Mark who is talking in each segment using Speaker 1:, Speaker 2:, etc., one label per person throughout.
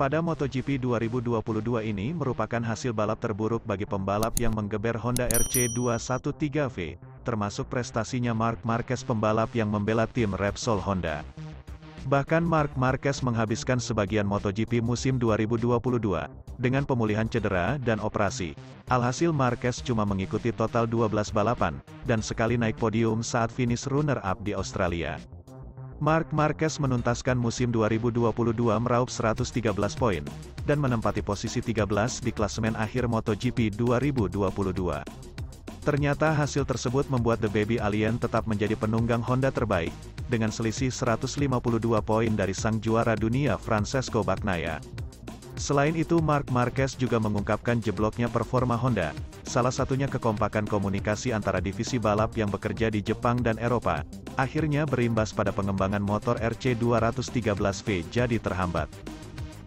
Speaker 1: Pada MotoGP 2022 ini merupakan hasil balap terburuk bagi pembalap yang menggeber Honda RC213V, termasuk prestasinya Marc Marquez, pembalap yang membela tim Repsol Honda. Bahkan Marc Marquez menghabiskan sebagian MotoGP musim 2022 dengan pemulihan cedera dan operasi. Alhasil Marquez cuma mengikuti total 12 balapan, dan sekali naik podium saat finish runner-up di Australia. Marc Marquez menuntaskan musim 2022 meraup 113 poin, dan menempati posisi 13 di klasemen akhir MotoGP 2022. Ternyata hasil tersebut membuat The Baby Alien tetap menjadi penunggang Honda terbaik, dengan selisih 152 poin dari sang juara dunia Francesco Bagnaia. Selain itu Marc Marquez juga mengungkapkan jebloknya performa Honda, salah satunya kekompakan komunikasi antara divisi balap yang bekerja di Jepang dan Eropa, akhirnya berimbas pada pengembangan motor RC213V jadi terhambat.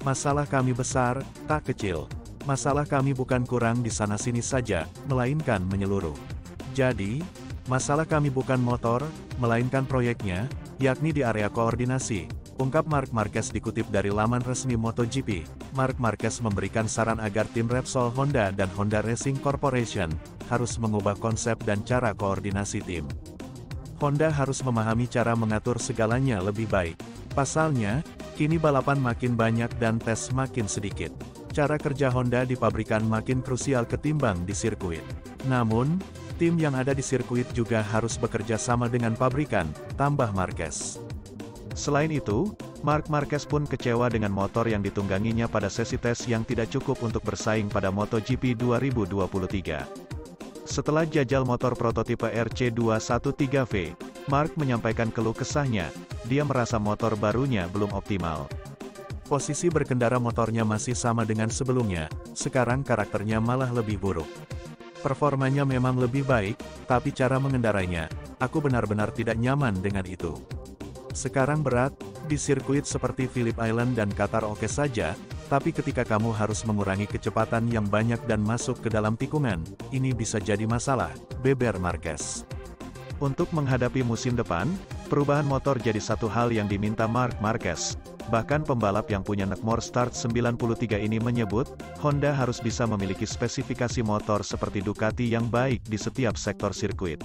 Speaker 2: Masalah kami besar, tak kecil. Masalah kami bukan kurang di sana-sini saja, melainkan menyeluruh. Jadi, masalah kami bukan motor, melainkan proyeknya, yakni di area koordinasi, ungkap Marc Marquez dikutip dari laman resmi MotoGP. Marc Marquez memberikan saran agar tim Repsol Honda dan Honda Racing Corporation harus mengubah konsep dan cara koordinasi tim. Honda harus memahami cara mengatur segalanya lebih baik. Pasalnya, kini balapan makin banyak dan tes makin sedikit. Cara kerja Honda di pabrikan makin krusial ketimbang di sirkuit. Namun, tim yang ada di sirkuit juga harus bekerja sama dengan pabrikan, tambah Marquez.
Speaker 1: Selain itu, Marc Marquez pun kecewa dengan motor yang ditungganginya pada sesi tes yang tidak cukup untuk bersaing pada MotoGP 2023. Setelah jajal motor prototipe RC213V, Marc menyampaikan keluh kesahnya, dia merasa motor barunya belum optimal.
Speaker 2: Posisi berkendara motornya masih sama dengan sebelumnya, sekarang karakternya malah lebih buruk. Performanya memang lebih baik, tapi cara mengendarainya, aku benar-benar tidak nyaman dengan itu. Sekarang berat, di sirkuit seperti Phillip Island dan Qatar oke saja, tapi ketika kamu harus mengurangi kecepatan yang banyak dan masuk ke dalam tikungan, ini bisa jadi masalah, beber Marquez.
Speaker 1: Untuk menghadapi musim depan, perubahan motor jadi satu hal yang diminta Marc Marquez. Bahkan pembalap yang punya Neckmore Start 93 ini menyebut, Honda harus bisa memiliki spesifikasi motor seperti Ducati yang baik di setiap sektor sirkuit.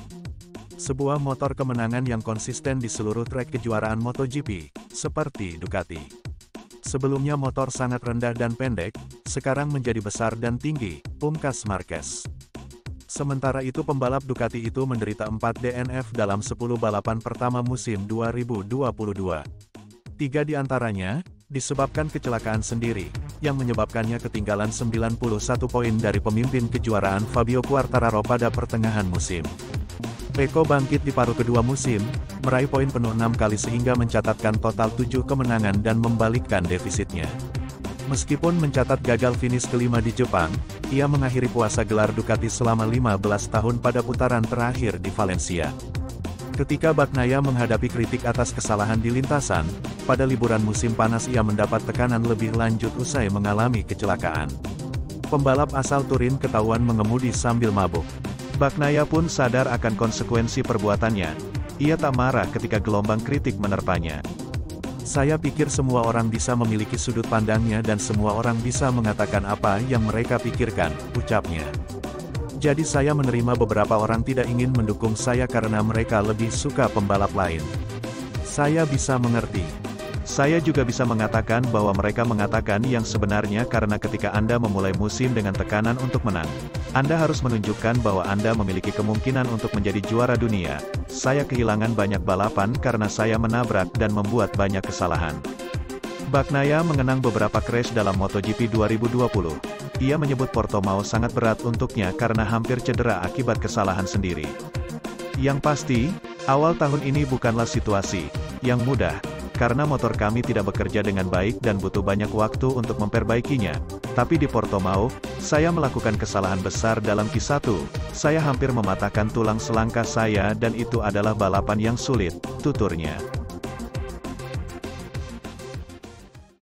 Speaker 2: Sebuah motor kemenangan yang konsisten di seluruh trek kejuaraan MotoGP, seperti Ducati. Sebelumnya motor sangat rendah dan pendek, sekarang menjadi besar dan tinggi, pungkas Marquez. Sementara itu pembalap Ducati itu menderita 4 DNF dalam 10 balapan pertama musim 2022. 3 di antaranya, disebabkan kecelakaan sendiri, yang menyebabkannya ketinggalan 91 poin dari pemimpin kejuaraan Fabio Quartararo pada pertengahan musim. Pecco bangkit di paruh kedua musim, meraih poin penuh 6 kali sehingga mencatatkan total 7 kemenangan dan membalikkan defisitnya. Meskipun mencatat gagal finish kelima di Jepang, ia mengakhiri puasa gelar Ducati selama 15 tahun pada putaran terakhir di Valencia. Ketika Bagnaia menghadapi kritik atas kesalahan di lintasan, pada liburan musim panas ia mendapat tekanan lebih lanjut usai mengalami kecelakaan. Pembalap asal Turin ketahuan mengemudi sambil mabuk.
Speaker 1: Bagnaia pun sadar akan konsekuensi perbuatannya. Ia tak marah ketika gelombang kritik menerpanya.
Speaker 2: Saya pikir semua orang bisa memiliki sudut pandangnya dan semua orang bisa mengatakan apa yang mereka pikirkan, ucapnya. Jadi saya menerima beberapa orang tidak ingin mendukung saya karena mereka lebih suka pembalap lain. Saya bisa mengerti.
Speaker 1: Saya juga bisa mengatakan bahwa mereka mengatakan yang sebenarnya karena ketika Anda memulai musim dengan tekanan untuk menang, Anda harus menunjukkan bahwa Anda memiliki kemungkinan untuk menjadi juara dunia. Saya kehilangan banyak balapan karena saya menabrak dan membuat banyak kesalahan. Bagnaia mengenang beberapa crash dalam MotoGP 2020. Ia menyebut Portimao sangat berat untuknya karena hampir cedera akibat kesalahan sendiri. Yang pasti, awal tahun ini bukanlah situasi yang mudah, karena motor kami tidak bekerja dengan baik dan butuh banyak waktu untuk memperbaikinya. Tapi di Portimao, saya melakukan kesalahan besar dalam Q1. Saya hampir mematahkan tulang selangkah saya dan itu adalah balapan yang sulit, tuturnya.